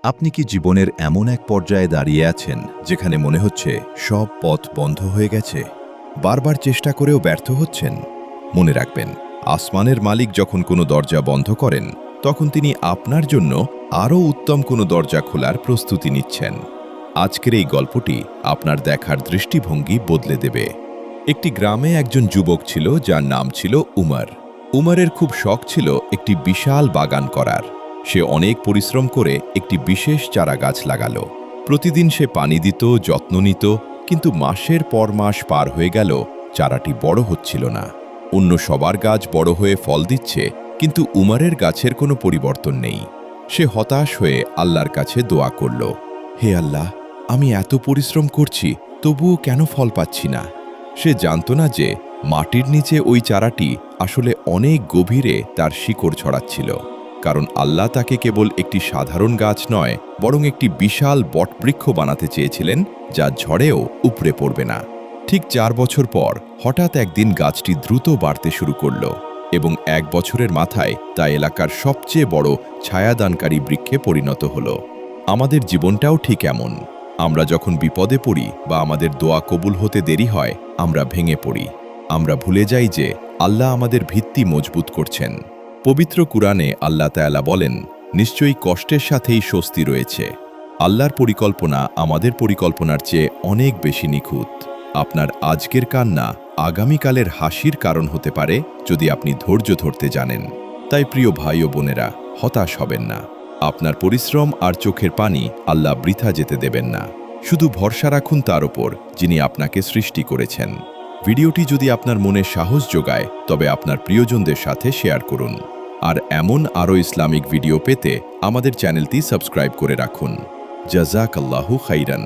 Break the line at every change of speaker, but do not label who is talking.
আপনি কি জীবনের এমন এক পর্যায়ে দাঁড়িয়ে আছেন যেখানে মনে হচ্ছে সব পথ বন্ধ হয়ে গেছে? বারবার চেষ্টা করেও ব্যর্থ হচ্ছেন? মনে রাখবেন, আসমানের মালিক যখন কোনো দরজা বন্ধ করেন, তখন তিনি আপনার জন্য আরও উত্তম কোনো দরজা খোলার প্রস্তুতি নিচ্ছেন। আজকের এই গল্পটি আপনার দেখার দৃষ্টিভঙ্গি বদলে দেবে। একটি গ্রামে একজন যুবক ছিল যার নাম ছিল উমর। উমরের খুব শখ ছিল একটি বিশাল বাগান করার। সে অনেক পরিশ্রম করে একটি বিশেষ চারা গাছ লাগালো। প্রতিদিন সে পানি দিত, যত্ন নিত, কিন্তু মাসের পর মাস পার হয়ে গেল, চারাটি বড় হচ্ছিল না। অন্য সবার গাছ বড় হয়ে ফল দিচ্ছে, কিন্তু উমরের গাছের কোনো পরিবর্তন নেই। সে হতাশ হয়ে আল্লাহর কাছে দোয়া করল, হে আল্লাহ, আমি এত পরিশ্রম করছি, তবুও কেন ফল পাচ্ছি না? সে জানত না যে মাটির নিচে ওই চারাটি আসলে অনেক গভীরে তার শিকড় ছড়াচ্ছিল। কারণ আল্লাহ তাকে কেবল একটি সাধারণ গাছ নয়, বরং একটি বিশাল বটবৃক্ষ বানাতে চেয়েছিলেন, যা ঝড়েও উপড়ে পড়বে না। ঠিক 4 বছর পর হঠাৎ একদিন গাছটি দ্রুত বাড়তে শুরু করল এবং 1 বছরের মাথায় তা এলাকার সবচেয়ে বড় ছায়াদানকারী বৃক্ষে পরিণত হল। আমাদের জীবনটাও ঠিক এমন। আমরা যখন বিপদে পড়ি বা আমাদের দোয়া কবুল হতে দেরি হয়, আমরা ভেঙে পড়ি। আমরা ভুলে যাই যে আল্লাহ আমাদের ভিত্তি মজবুত করছেন। পবিত্র কুরআনে আল্লাহ তাআলা বলেন, নিশ্চয়ই কষ্টের সাথেই স্বস্তি রয়েছে। আল্লাহর পরিকল্পনা আমাদের পরিকল্পনার চেয়ে অনেক বেশি নিখুঁত। আপনার আজকের কান্না আগামীকালের হাসির কারণ হতে পারে, যদি আপনি ধৈর্য ধরতে জানেন। তাই প্রিয় ভাই ও বোনেরা, হতাশ হবেন না। আপনার পরিশ্রম আর চোখের পানি আল্লাহ বৃথা যেতে দেবেন না। শুধু ভরসা রাখুন তার উপর, যিনি আপনাকে সৃষ্টি করেছেন। ভিডিওটি যদি আপনার মনে সাহস যোগায়, তবে আপনার প্রিয়জনদের সাথে শেয়ার করুন। আর এমন আরও ইসলামিক ভিডিও পেতে আমাদের চ্যানেলটি সাবস্ক্রাইব করে রাখুন। জাযাকাল্লাহু খাইরান।